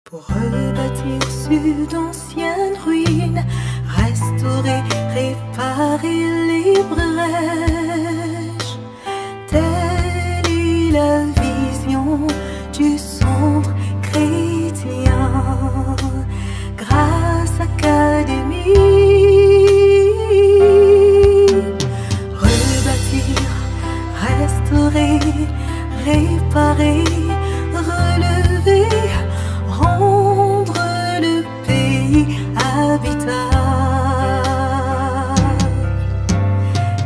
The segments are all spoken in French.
Pour rebâtir sur d'anciennes ruines, restaurer, réparer les brèches. Telle est la vision du centre chrétien. Grâce Académie, rebâtir, restaurer, réparer, relever, rendre le pays habitable.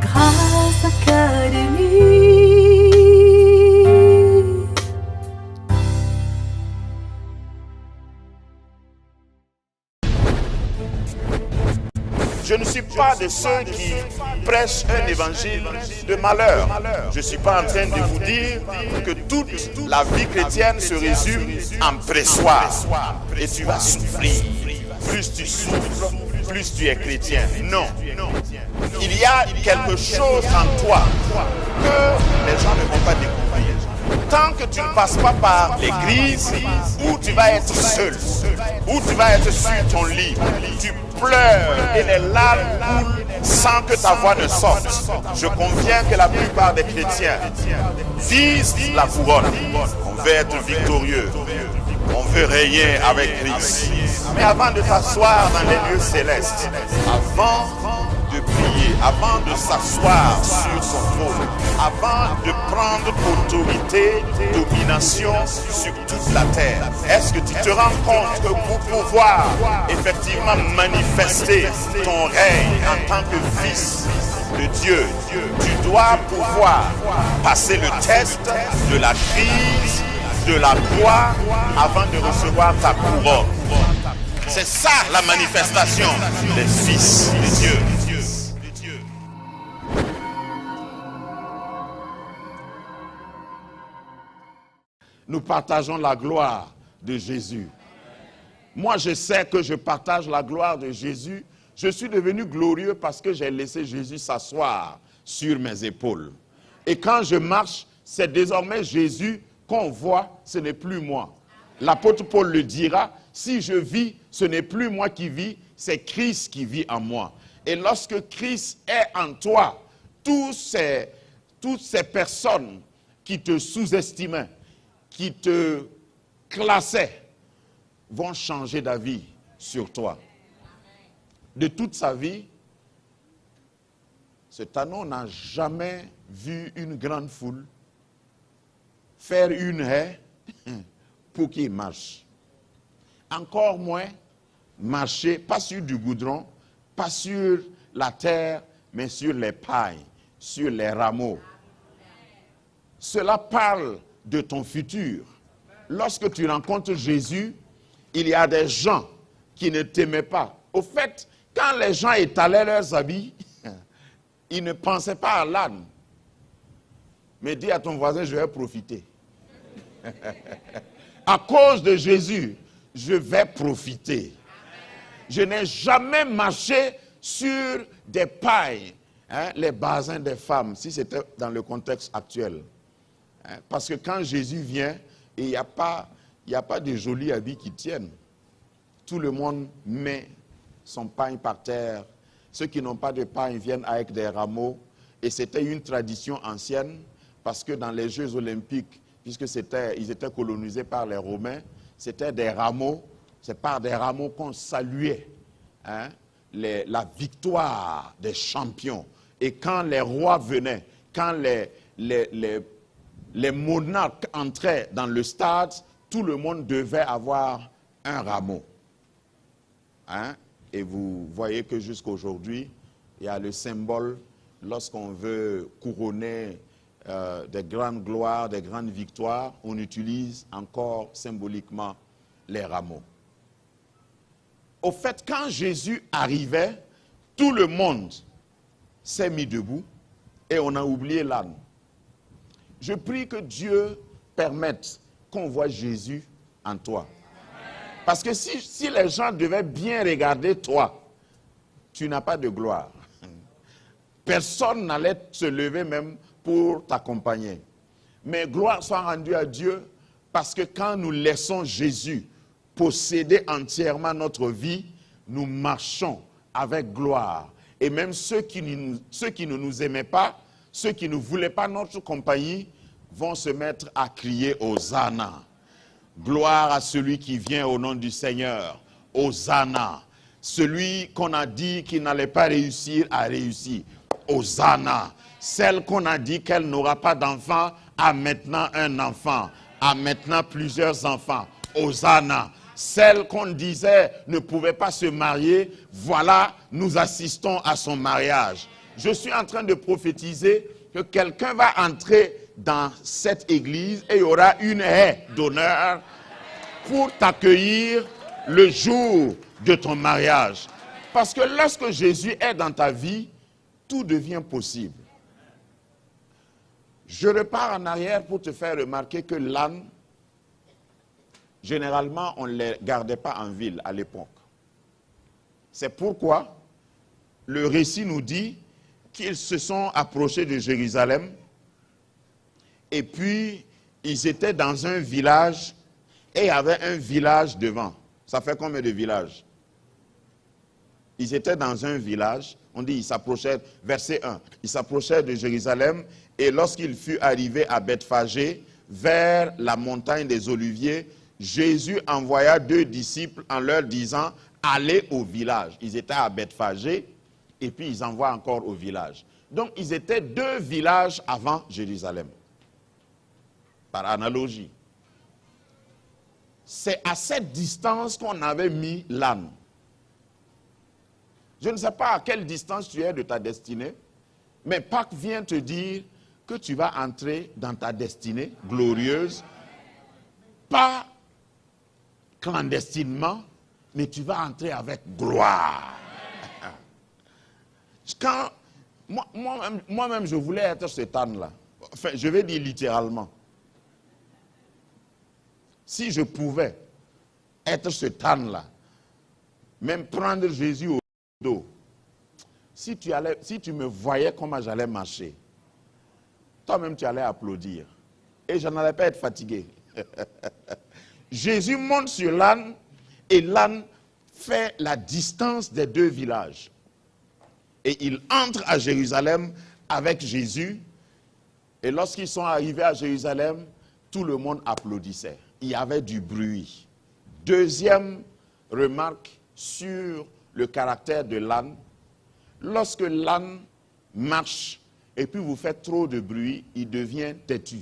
Grâce Académie. Je ne suis pas de ceux qui prêchent un évangile de malheur. Je ne suis pas en train de vous dire que toute la vie chrétienne se résume en pressoir et tu vas souffrir. Plus tu souffres, plus tu es chrétien. Non. Il y a quelque chose en toi que les gens ne vont pas découvrir. Tant que tu ne passes pas par l'église où tu vas être seul, où tu vas être sur ton lit, tu pleures et les larmes coulent sans que ta voix ne sorte. Je conviens que la plupart des chrétiens visent la couronne. On veut être victorieux. On veut régner avec Christ. Mais avant de t'asseoir dans les lieux célestes, avant de prier, avant de s'asseoir sur son trône, avant de prendre autorité, domination sur toute la terre, est-ce que tu te rends compte que pour pouvoir effectivement manifester ton règne en tant que fils de Dieu, tu dois pouvoir passer le test de la crise, de la croix, avant de recevoir ta couronne. C'est ça la manifestation des fils de Dieu. Nous partageons la gloire de Jésus. Moi, je sais que je partage la gloire de Jésus. Je suis devenu glorieux parce que j'ai laissé Jésus s'asseoir sur mes épaules. Et quand je marche, c'est désormais Jésus qu'on voit, ce n'est plus moi. L'apôtre Paul le dira, si je vis, ce n'est plus moi qui vis, c'est Christ qui vit en moi. Et lorsque Christ est en toi, toutes ces personnes qui te sous-estimaient, qui te classaient, vont changer d'avis sur toi. De toute sa vie, cet anneau n'a jamais vu une grande foule faire une haie pour qu'il marche. Encore moins marcher, pas sur du goudron, pas sur la terre, mais sur les pailles, sur les rameaux. Cela parle de ton futur. Lorsque tu rencontres Jésus, il y a des gens qui ne t'aimaient pas. Au fait, quand les gens étalaient leurs habits, ils ne pensaient pas à l'âne. Mais dis à ton voisin, je vais profiter. À cause de Jésus, je vais profiter. Je n'ai jamais marché sur des pailles, les basins des femmes, si c'était dans le contexte actuel. Parce que quand Jésus vient, il n'y a pas de jolis habits qui tiennent. Tout le monde met son pain par terre. Ceux qui n'ont pas de pain viennent avec des rameaux. Et c'était une tradition ancienne, parce que dans les Jeux olympiques, puisque ils étaient colonisés par les Romains, c'était des rameaux. C'est par des rameaux qu'on saluait la victoire des champions. Et quand les rois venaient, quand les monarques entraient dans le stade, tout le monde devait avoir un rameau. Et vous voyez que jusqu'à aujourd'hui, il y a le symbole, lorsqu'on veut couronner des grandes gloires, des grandes victoires, on utilise encore symboliquement les rameaux. Au fait, quand Jésus arrivait, tout le monde s'est mis debout et on a oublié l'âne. Je prie que Dieu permette qu'on voit Jésus en toi. Parce que si les gens devaient bien regarder toi, tu n'as pas de gloire. Personne n'allait se lever même pour t'accompagner. Mais gloire soit rendue à Dieu parce que quand nous laissons Jésus posséder entièrement notre vie, nous marchons avec gloire. Et même ceux qui ne nous aimaient pas, ceux qui ne voulaient pas notre compagnie, vont se mettre à crier Hosanna. Gloire à celui qui vient au nom du Seigneur. Hosanna. Celui qu'on a dit qu'il n'allait pas réussir a réussi. Hosanna. Celle qu'on a dit qu'elle n'aura pas d'enfant a maintenant un enfant. A maintenant plusieurs enfants. Hosanna. Celle qu'on disait ne pouvait pas se marier, voilà, nous assistons à son mariage. Je suis en train de prophétiser que quelqu'un va entrer dans cette église et il y aura une haie d'honneur pour t'accueillir le jour de ton mariage. Parce que lorsque Jésus est dans ta vie, tout devient possible. Je repars en arrière pour te faire remarquer que l'âne, généralement, on ne les gardait pas en ville à l'époque. C'est pourquoi le récit nous dit qu'ils se sont approchés de Jérusalem et puis ils étaient dans un village et il y avait un village devant. Ça fait combien de villages? Ils étaient dans un village, on dit ils s'approchaient, verset 1, ils s'approchaient de Jérusalem et lorsqu'il fut arrivé à Bethphagée, vers la montagne des Oliviers, Jésus envoya 2 disciples en leur disant, allez au village. Ils étaient à Bethphagée et puis ils envoient encore au village. Donc ils étaient 2 villages avant Jérusalem. Par analogie. C'est à cette distance qu'on avait mis l'âne. Je ne sais pas à quelle distance tu es de ta destinée, mais Pâques vient te dire que tu vas entrer dans ta destinée glorieuse, pas clandestinement, mais tu vas entrer avec gloire. Quand moi-même, je voulais être cet âne-là. Enfin, je vais dire littéralement. Si je pouvais être cet âne-là, même prendre Jésus au dos, si tu me voyais comment j'allais marcher, toi-même tu allais applaudir. Et je n'allais pas être fatigué. Jésus monte sur l'âne et l'âne fait la distance des 2 villages. Et il entre à Jérusalem avec Jésus. Et lorsqu'ils sont arrivés à Jérusalem, tout le monde applaudissait. Il y avait du bruit. Deuxième remarque sur le caractère de l'âne. Lorsque l'âne marche et puis vous faites trop de bruit, il devient têtu.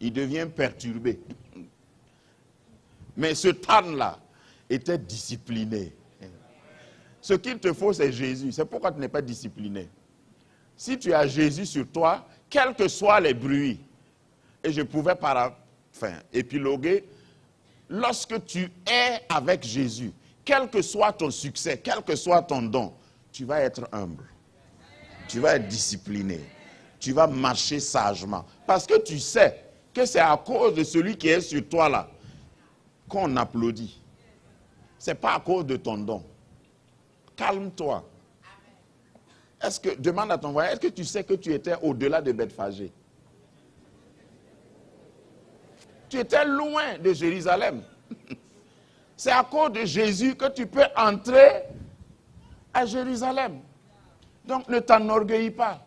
Il devient perturbé. Mais ce âne-là était discipliné. Ce qu'il te faut, c'est Jésus. C'est pourquoi tu n'es pas discipliné. Si tu as Jésus sur toi, quels que soient les bruits, et je pouvais épiloguer, lorsque tu es avec Jésus, quel que soit ton succès, quel que soit ton don, tu vas être humble. Tu vas être discipliné. Tu vas marcher sagement. Parce que tu sais que c'est à cause de celui qui est sur toi là qu'on applaudit. Ce n'est pas à cause de ton don. Calme-toi. Demande à ton voisin, est-ce que tu sais que tu étais au-delà de Bethphagée? Tu étais loin de Jérusalem. C'est à cause de Jésus que tu peux entrer à Jérusalem. Donc ne t'enorgueillis pas.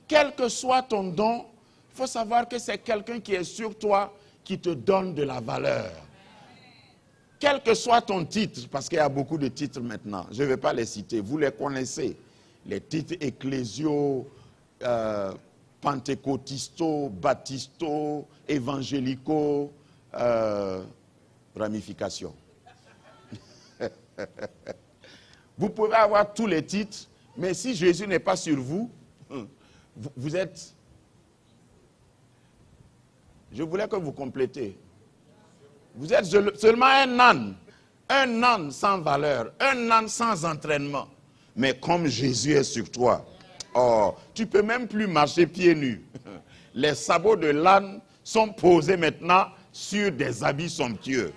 Quel que soit ton don, il faut savoir que c'est quelqu'un qui est sur toi qui te donne de la valeur. Quel que soit ton titre, parce qu'il y a beaucoup de titres maintenant, je ne vais pas les citer, vous les connaissez. Les titres ecclésiaux, pentecôtistaux, baptistaux, évangélicaux, ramifications. Vous pouvez avoir tous les titres, mais si Jésus n'est pas sur vous, vous êtes... Je voulais que vous complétez. Vous êtes seulement un âne sans valeur, un âne sans entraînement. Mais comme Jésus est sur toi, oh, tu ne peux même plus marcher pieds nus. Les sabots de l'âne sont posés maintenant sur des habits somptueux.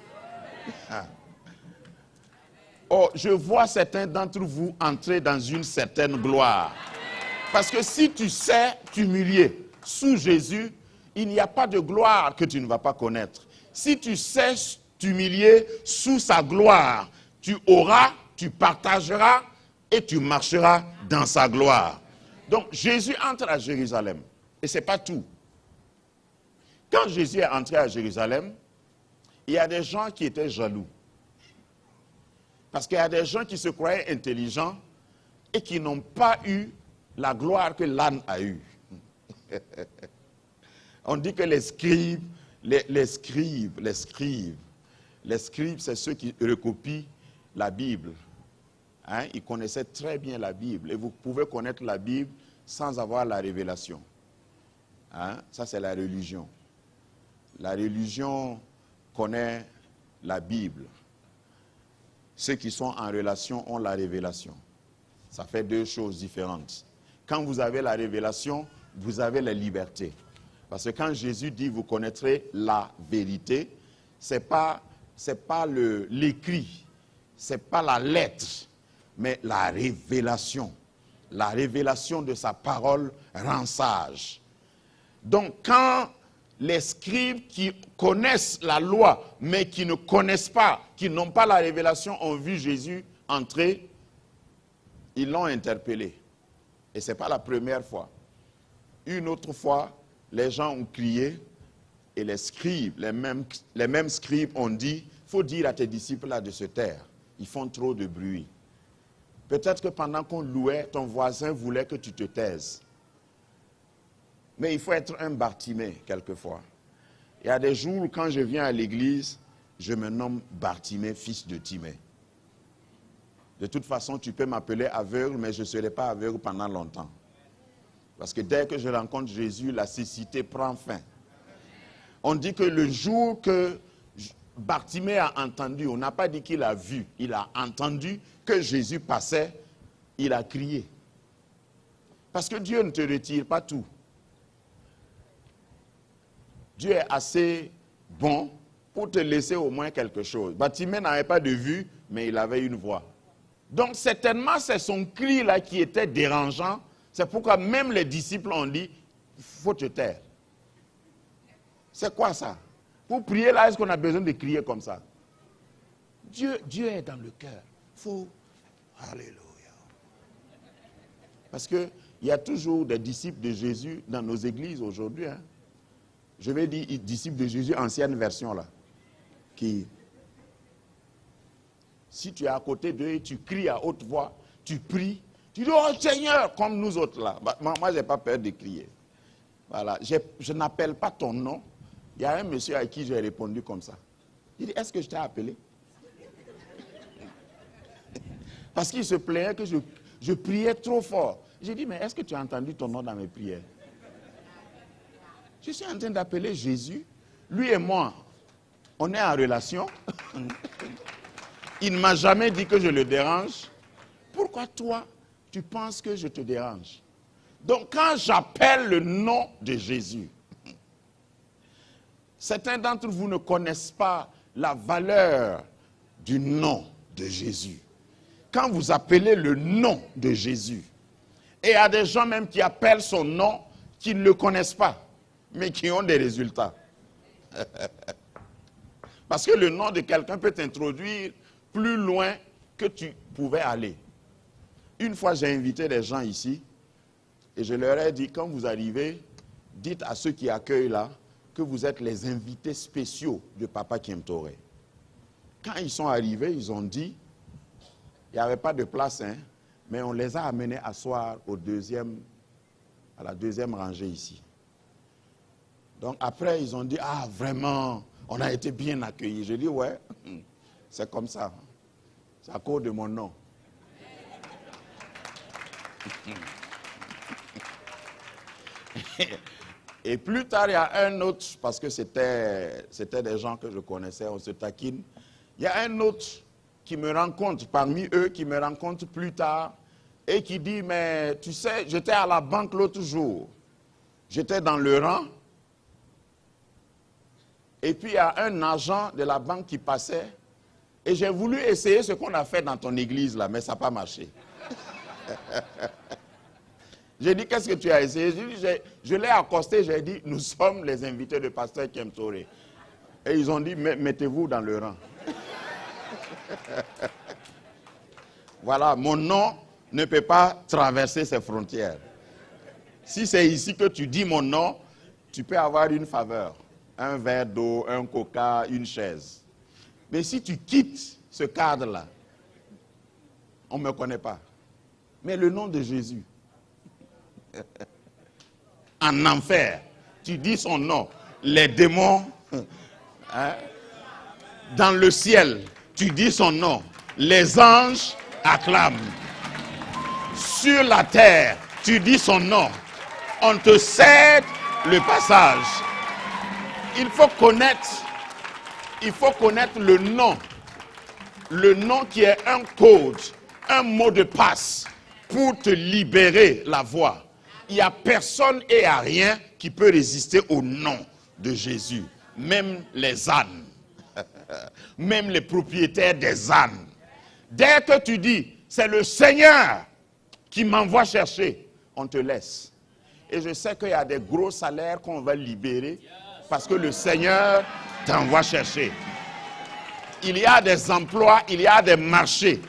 Oh, je vois certains d'entre vous entrer dans une certaine gloire. Parce que si tu sais t'humilier sous Jésus, il n'y a pas de gloire que tu ne vas pas connaître. Si tu sais t'humilier sous sa gloire, tu auras, tu partageras et tu marcheras dans sa gloire. Donc Jésus entre à Jérusalem. Et ce n'est pas tout. Quand Jésus est entré à Jérusalem, il y a des gens qui étaient jaloux. Parce qu'il y a des gens qui se croyaient intelligents et qui n'ont pas eu la gloire que l'âne a eue. On dit que les scribes, c'est ceux qui recopient la Bible. Hein? Ils connaissaient très bien la Bible. Et vous pouvez connaître la Bible sans avoir la révélation. Hein? Ça, c'est la religion. La religion connaît la Bible. Ceux qui sont en relation ont la révélation. Ça fait deux choses différentes. Quand vous avez la révélation, vous avez la liberté. Parce que quand Jésus dit, vous connaîtrez la vérité, ce n'est pas l'écrit, ce n'est pas la lettre, mais la révélation. La révélation de sa parole rend sage. Donc quand les scribes qui connaissent la loi, mais qui ne connaissent pas, qui n'ont pas la révélation, ont vu Jésus entrer, ils l'ont interpellé. Et ce n'est pas la première fois. Une autre fois, les gens ont crié et les scribes, les mêmes scribes ont dit, il faut dire à tes disciples là de se taire. Ils font trop de bruit. Peut-être que pendant qu'on louait, ton voisin voulait que tu te taises. Mais il faut être un Bartimée, quelquefois. Il y a des jours où, quand je viens à l'église, je me nomme Bartimée, fils de Timée. De toute façon, tu peux m'appeler aveugle, mais je ne serai pas aveugle pendant longtemps. Parce que dès que je rencontre Jésus, la cécité prend fin. On dit que le jour que Bartimée a entendu, on n'a pas dit qu'il a vu, il a entendu que Jésus passait, il a crié. Parce que Dieu ne te retire pas tout. Dieu est assez bon pour te laisser au moins quelque chose. Bartimée n'avait pas de vue, mais il avait une voix. Donc certainement, c'est son cri là qui était dérangeant. C'est pourquoi même les disciples ont dit, il faut te taire. C'est quoi ça? Pour prier là, est-ce qu'on a besoin de crier comme ça? Dieu est dans le cœur. Faut... Alléluia. Parce qu'il y a toujours des disciples de Jésus dans nos églises aujourd'hui. Hein. Je vais dire disciples de Jésus, ancienne version là. Qui, si tu es à côté d'eux et tu cries à haute voix, tu pries, tu dis, oh Seigneur, comme nous autres là. Moi, je n'ai pas peur de crier. Voilà. Je n'appelle pas ton nom. Il y a un monsieur à qui j'ai répondu comme ça. Il dit, est-ce que je t'ai appelé? Parce qu'il se plaignait que je priais trop fort. J'ai dit, mais est-ce que tu as entendu ton nom dans mes prières? Je suis en train d'appeler Jésus. Lui et moi, on est en relation. Il ne m'a jamais dit que je le dérange. Pourquoi toi, tu penses que je te dérange? Donc quand j'appelle le nom de Jésus, certains d'entre vous ne connaissent pas la valeur du nom de Jésus. Quand vous appelez le nom de Jésus, et il y a des gens même qui appellent son nom qui ne le connaissent pas, mais qui ont des résultats. Parce que le nom de quelqu'un peut t'introduire plus loin que tu pouvais aller. Une fois, j'ai invité des gens ici, et je leur ai dit, quand vous arrivez, dites à ceux qui accueillent là, que vous êtes les invités spéciaux de Papa Kiemtore. Quand ils sont arrivés, ils ont dit, il n'y avait pas de place, hein, mais on les a amenés à asseoir à la deuxième rangée ici. Donc après, ils ont dit, ah vraiment, on a été bien accueillis. Je dis, ouais, c'est comme ça. C'est à cause de mon nom. Et plus tard, il y a un autre, parce que c'était des gens que je connaissais, on se taquine. Il y a un autre qui me rencontre, parmi eux, qui me rencontre plus tard, et qui dit, mais tu sais, j'étais à la banque l'autre jour. J'étais dans le rang, et puis il y a un agent de la banque qui passait, et j'ai voulu essayer ce qu'on a fait dans ton église là, mais ça n'a pas marché. J'ai dit, qu'est-ce que tu as essayé? Je l'ai accosté, j'ai dit, nous sommes les invités de pasteur Kiemtore. Et ils ont dit, mettez-vous dans le rang. Voilà, mon nom ne peut pas traverser ces frontières. Si c'est ici que tu dis mon nom, tu peux avoir une faveur. Un verre d'eau, un coca, une chaise. Mais si tu quittes ce cadre-là, on ne me connaît pas. Mais le nom de Jésus, en enfer, tu dis son nom, les démons, hein, dans le ciel, tu dis son nom, les anges acclament. Sur la terre, tu dis son nom, on te cède le passage. Il faut connaître le nom qui est un code, un mot de passe pour te libérer la voie. Il n'y a personne et à rien qui peut résister au nom de Jésus. Même les ânes, même les propriétaires des ânes. Dès que tu dis, c'est le Seigneur qui m'envoie chercher, on te laisse. Et je sais qu'il y a des gros salaires qu'on va libérer parce que le Seigneur t'envoie chercher. Il y a des emplois, il y a des marchés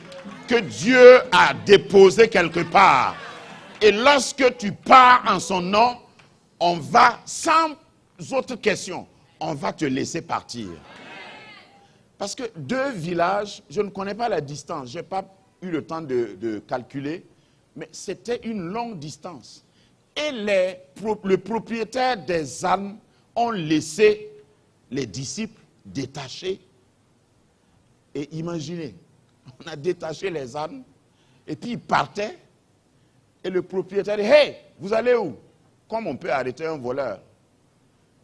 que Dieu a déposés quelque part. Et lorsque tu pars en son nom, on va, sans autre question, on va te laisser partir. Parce que 2 villages, je ne connais pas la distance, je n'ai pas eu le temps de calculer, mais c'était une longue distance. Et le propriétaire des ânes ont laissé les disciples détachés. Et imaginez, on a détaché les ânes, et puis ils partaient, et le propriétaire dit, « Hey, vous allez où ?» Comme on peut arrêter un voleur.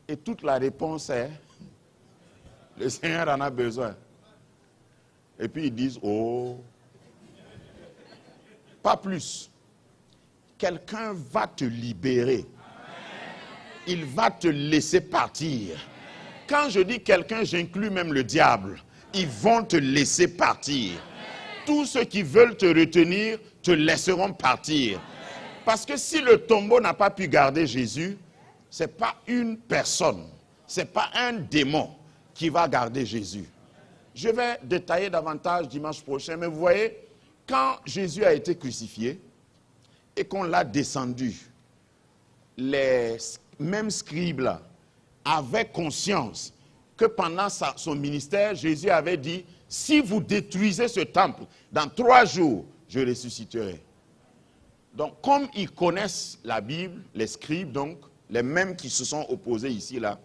Et toute la réponse est, le Seigneur en a besoin. Et puis ils disent, oh, pas plus. Quelqu'un va te libérer. Il va te laisser partir. Quand je dis quelqu'un, j'inclus même le diable. Ils vont te laisser partir. Tous ceux qui veulent te retenir te laisseront partir. Parce que si le tombeau n'a pas pu garder Jésus, ce n'est pas une personne, ce n'est pas un démon qui va garder Jésus. Je vais détailler davantage dimanche prochain, mais vous voyez, quand Jésus a été crucifié et qu'on l'a descendu, les mêmes scribes-là avaient conscience que pendant son ministère, Jésus avait dit, si vous détruisez ce temple, dans 3 jours, je ressusciterai. Donc, comme ils connaissent la Bible, les scribes, donc, les mêmes qui se sont opposés ici, là,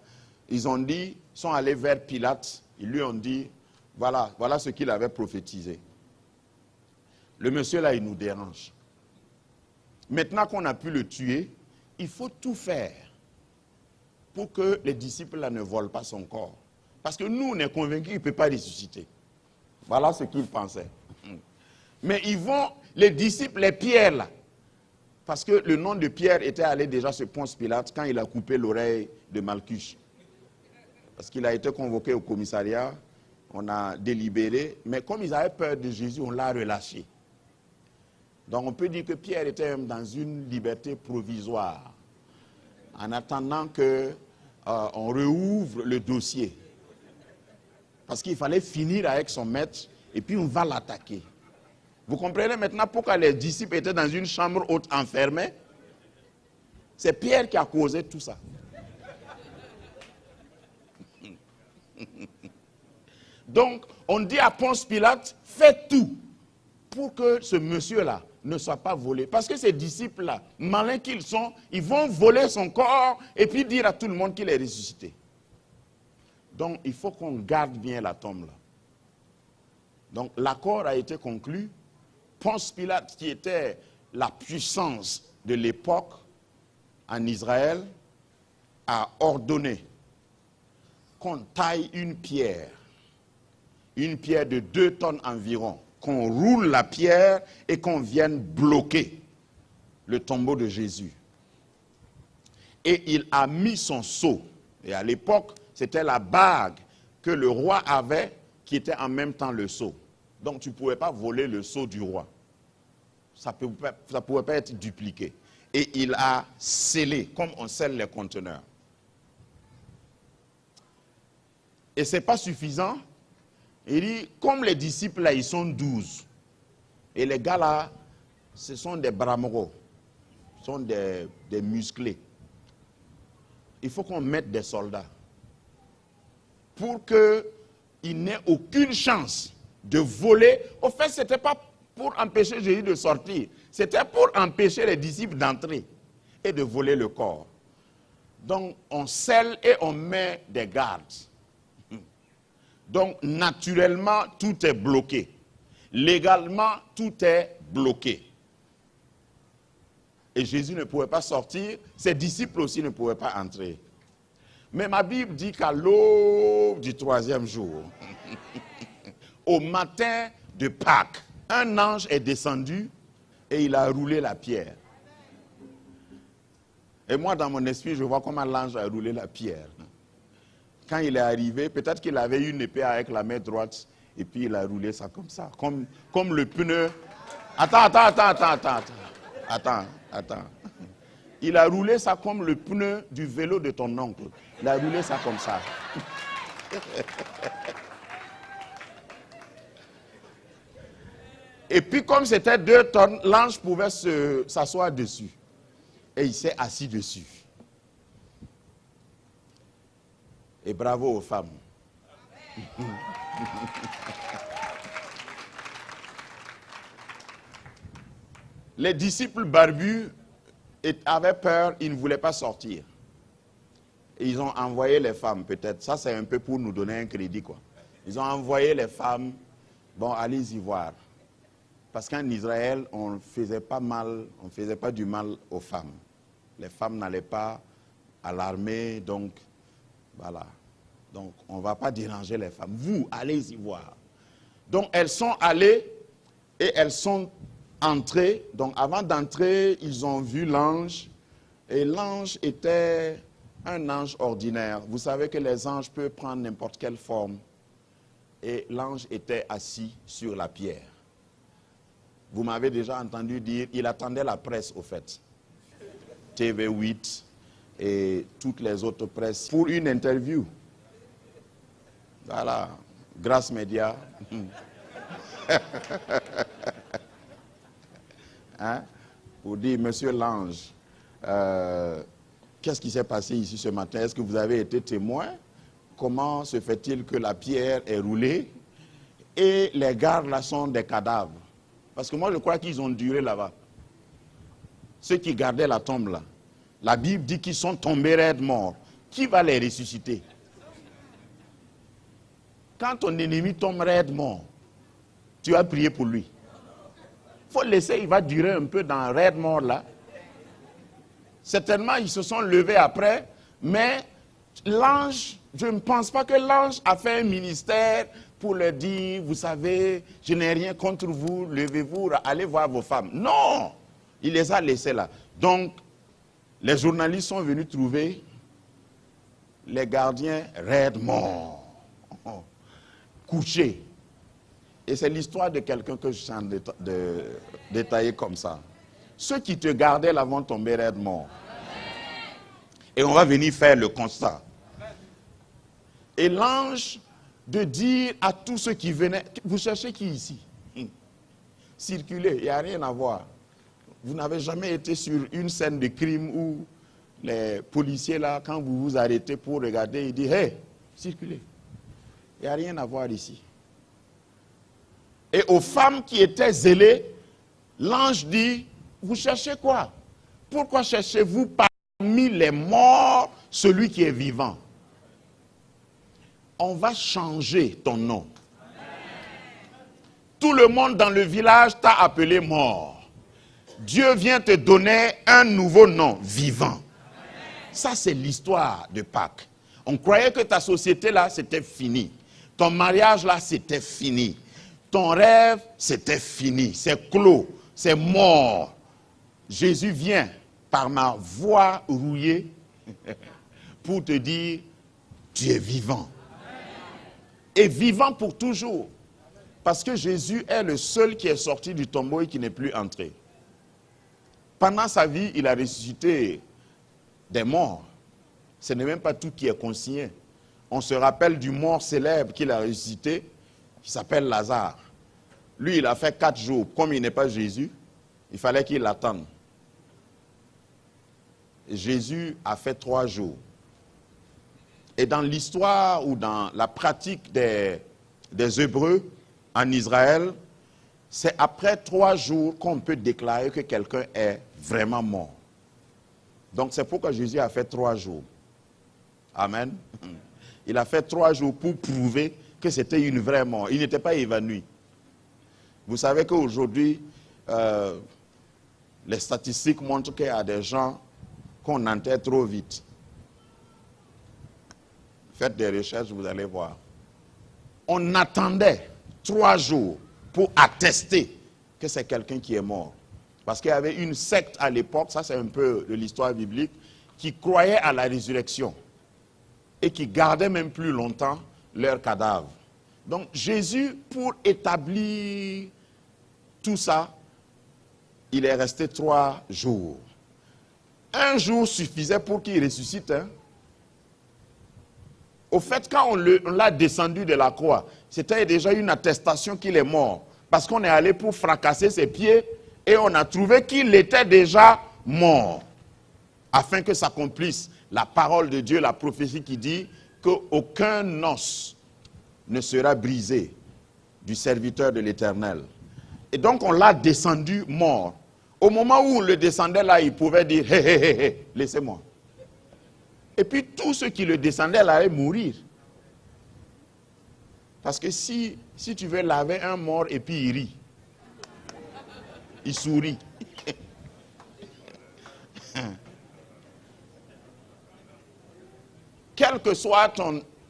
ils ont dit, sont allés vers Pilate, ils lui ont dit, voilà ce qu'il avait prophétisé. Le monsieur là, il nous dérange. Maintenant qu'on a pu le tuer, il faut tout faire pour que les disciples là ne volent pas son corps. Parce que nous, on est convaincus qu'il ne peut pas ressusciter. Voilà ce qu'ils pensaient. Mais ils vont, les disciples, les Pierre là, parce que le nom de Pierre était allé déjà sur Ponce Pilate quand il a coupé l'oreille de Malchus. Parce qu'il a été convoqué au commissariat, on a délibéré, mais comme ils avaient peur de Jésus, on l'a relâché. Donc on peut dire que Pierre était dans une liberté provisoire, en attendant qu'on rouvre le dossier. Parce qu'il fallait finir avec son maître, et puis on va l'attaquer. Vous comprenez maintenant pourquoi les disciples étaient dans une chambre haute enfermée? C'est Pierre qui a causé tout ça. Donc, on dit à Ponce Pilate, faites tout pour que ce monsieur-là ne soit pas volé. Parce que ces disciples-là, malins qu'ils sont, ils vont voler son corps et puis dire à tout le monde qu'il est ressuscité. Donc, il faut qu'on garde bien la tombe là. Donc, l'accord a été conclu. Ponce Pilate, qui était la puissance de l'époque en Israël, a ordonné qu'on taille une pierre de 2 tonnes environ, qu'on roule la pierre et qu'on vienne bloquer le tombeau de Jésus. Et il a mis son sceau. Et à l'époque, c'était la bague que le roi avait qui était en même temps le sceau. Donc tu ne pouvais pas voler le sceau du roi. Ça ne pouvait pas être dupliqué. Et il a scellé, comme on scelle les conteneurs. Et ce n'est pas suffisant. Il dit, comme les disciples là, ils sont 12. Et les gars là, ce sont des bramogos. Ce sont des musclés. Il faut qu'on mette des soldats. Pour qu'il n'ait aucune chance de voler. Au fait, ce n'était pas pour empêcher Jésus de sortir. C'était pour empêcher les disciples d'entrer et de voler le corps. Donc, on scelle et on met des gardes. Donc, naturellement, tout est bloqué. Légalement, tout est bloqué. Et Jésus ne pouvait pas sortir. Ses disciples aussi ne pouvaient pas entrer. Mais ma Bible dit qu'à l'aube du 3e jour, au matin de Pâques, un ange est descendu et il a roulé la pierre. Et moi, dans mon esprit, je vois comment l'ange a roulé la pierre. Quand il est arrivé, peut-être qu'il avait une épée avec la main droite, et puis il a roulé ça comme ça, comme le pneu. Attends. Il a roulé ça comme le pneu du vélo de ton oncle. Il a roulé ça comme ça. Et puis comme c'était 2 tonnes, l'ange pouvait s'asseoir dessus. Et il s'est assis dessus. Et bravo aux femmes. Les disciples barbus avaient peur, ils ne voulaient pas sortir. Et ils ont envoyé les femmes, peut-être. Ça, c'est un peu pour nous donner un crédit, quoi. Ils ont envoyé les femmes, bon, allez-y voir. Parce qu'en Israël, on ne faisait pas du mal aux femmes. Les femmes n'allaient pas à l'armée, donc, voilà. Donc, on ne va pas déranger les femmes. Vous, allez-y voir. Donc, elles sont allées et elles sont entrées. Donc, avant d'entrer, ils ont vu l'ange. Et l'ange était un ange ordinaire. Vous savez que les anges peuvent prendre n'importe quelle forme. Et l'ange était assis sur la pierre. Vous m'avez déjà entendu dire, il attendait la presse au fait. TV8 et toutes les autres presses pour une interview. Voilà, Grâce Média. Hein? Pour dire, monsieur l'ange, qu'est-ce qui s'est passé ici ce matin? Est-ce que vous avez été témoin? Comment se fait-il que la pierre est roulée et les gardes là sont des cadavres? Parce que moi je crois qu'ils ont duré là-bas. Ceux qui gardaient la tombe là. La Bible dit qu'ils sont tombés raides morts. Qui va les ressusciter? Quand ton ennemi tombe raide mort, tu as prié pour lui. Il faut laisser, il va durer un peu dans raide mort là. Certainement, ils se sont levés après, mais l'ange, je ne pense pas que l'ange a fait un ministère pour leur dire, vous savez, je n'ai rien contre vous, levez-vous, allez voir vos femmes. Non, il les a laissés là. Donc, les journalistes sont venus trouver les gardiens raides morts, couchés. Et c'est l'histoire de quelqu'un que je sens détailler comme ça. Ceux qui te gardaient là vont tomber raides morts. Et on va venir faire le constat. Et l'ange de dire à tous ceux qui venaient, vous cherchez qui ici? Circulez, il n'y a rien à voir. Vous n'avez jamais été sur une scène de crime où les policiers là, quand vous vous arrêtez pour regarder, ils disent, hey, circulez. Il n'y a rien à voir ici. Et aux femmes qui étaient zélées, l'ange dit, vous cherchez quoi? Pourquoi cherchez-vous parmi les morts celui qui est vivant? On va changer ton nom. Tout le monde dans le village t'a appelé mort. Dieu vient te donner un nouveau nom, vivant. Ça, c'est l'histoire de Pâques. On croyait que ta société là, c'était fini. Ton mariage là, c'était fini. Ton rêve, c'était fini. C'est clos, c'est mort. Jésus vient par ma voix rouillée pour te dire, tu es vivant. Et vivant pour toujours. Parce que Jésus est le seul qui est sorti du tombeau et qui n'est plus entré. Pendant sa vie, il a ressuscité des morts. Ce n'est même pas tout qui est consigné. on se rappelle du mort célèbre qu'il a ressuscité, qui s'appelle Lazare. Lui, il a fait 4 jours. Comme il n'est pas Jésus, il fallait qu'il l'attende. Et Jésus a fait 3 jours. Et dans l'histoire ou dans la pratique des Hébreux en Israël, c'est après 3 jours qu'on peut déclarer que quelqu'un est vraiment mort. Donc c'est pourquoi Jésus a fait 3 jours. Amen. Il a fait 3 jours pour prouver que c'était une vraie mort. Il n'était pas évanoui. Vous savez qu'aujourd'hui, les statistiques montrent qu'il y a des gens qu'on enterre trop vite. Faites des recherches, vous allez voir. On attendait 3 jours pour attester que c'est quelqu'un qui est mort. Parce qu'il y avait une secte à l'époque, ça c'est un peu de l'histoire biblique, qui croyait à la résurrection et qui gardait même plus longtemps leurs cadavres. Donc Jésus, pour établir tout ça, il est resté 3 jours. 1 jour suffisait pour qu'il ressuscite. Au fait, quand on l'a descendu de la croix, c'était déjà une attestation qu'il est mort. Parce qu'on est allé pour fracasser ses pieds et on a trouvé qu'il était déjà mort. Afin que s'accomplisse la parole de Dieu, la prophétie qui dit qu'aucun os ne sera brisé du serviteur de l'Éternel. Et donc on l'a descendu mort. Au moment où on le descendait là, il pouvait dire « Hé, hé, hé, hé, laissez-moi ». Et puis tous ceux qui le descendaient là allaient mourir. Parce que si tu veux laver un mort et puis il rit, il sourit. Quelle que soit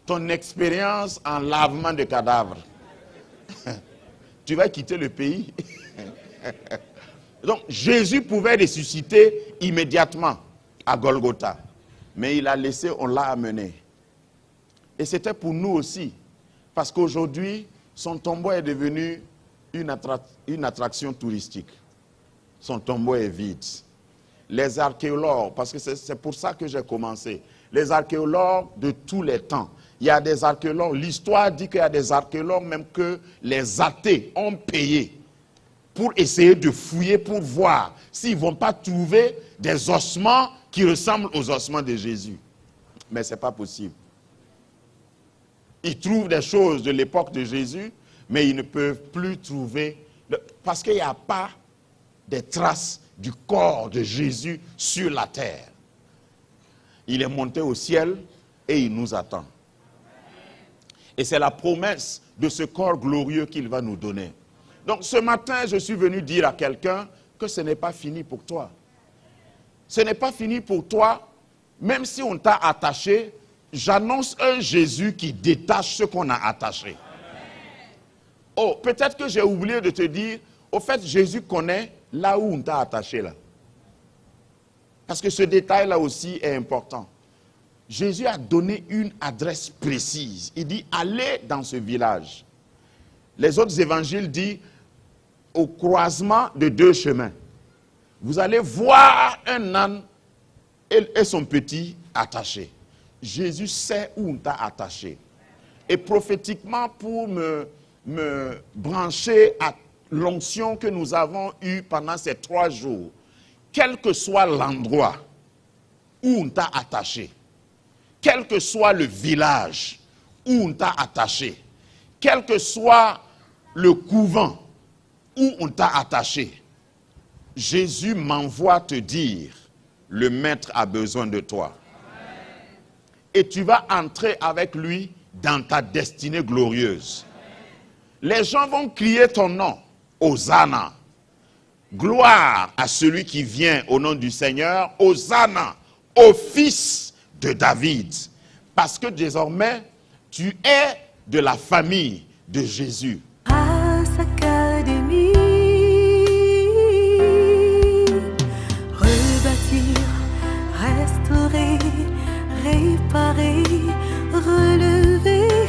ton expérience en lavement de cadavres, tu vas quitter le pays. Donc Jésus pouvait ressusciter immédiatement à Golgotha. Mais il a laissé, on l'a amené. Et c'était pour nous aussi. Parce qu'aujourd'hui, son tombeau est devenu une attraction touristique. Son tombeau est vide. Les archéologues, parce que c'est pour ça que j'ai commencé, les archéologues de tous les temps, il y a des archéologues, l'histoire dit qu'il y a des archéologues même que les athées ont payé pour essayer de fouiller, pour voir s'ils ne vont pas trouver des ossements qui ressemblent aux ossements de Jésus. Mais ce n'est pas possible. Ils trouvent des choses de l'époque de Jésus, mais ils ne peuvent plus trouver, parce qu'il n'y a pas des traces du corps de Jésus sur la terre. Il est monté au ciel et il nous attend. Et c'est la promesse de ce corps glorieux qu'il va nous donner. Donc ce matin, je suis venu dire à quelqu'un que ce n'est pas fini pour toi. Ce n'est pas fini pour toi, même si on t'a attaché, j'annonce un Jésus qui détache ce qu'on a attaché. Oh, peut-être que j'ai oublié de te dire, au fait, Jésus connaît là où on t'a attaché là. Parce que ce détail-là aussi est important. Jésus a donné une adresse précise. Il dit, allez dans ce village. Les autres évangiles disent, au croisement de 2 chemins, vous allez voir un âne et son petit attaché. Jésus sait où on t'a attaché. Et prophétiquement, pour me brancher à l'onction que nous avons eue pendant ces 3 jours, quel que soit l'endroit où on t'a attaché, quel que soit le village où on t'a attaché, quel que soit le couvent où on t'a attaché, Jésus m'envoie te dire, le maître a besoin de toi. Et tu vas entrer avec lui dans ta destinée glorieuse. Les gens vont crier ton nom, Hosanna. Gloire à celui qui vient au nom du Seigneur, Hosanna, au fils de David. Parce que désormais, tu es de la famille de Jésus. Grâce Académie, rebâtir, restaurer, réparer, relever.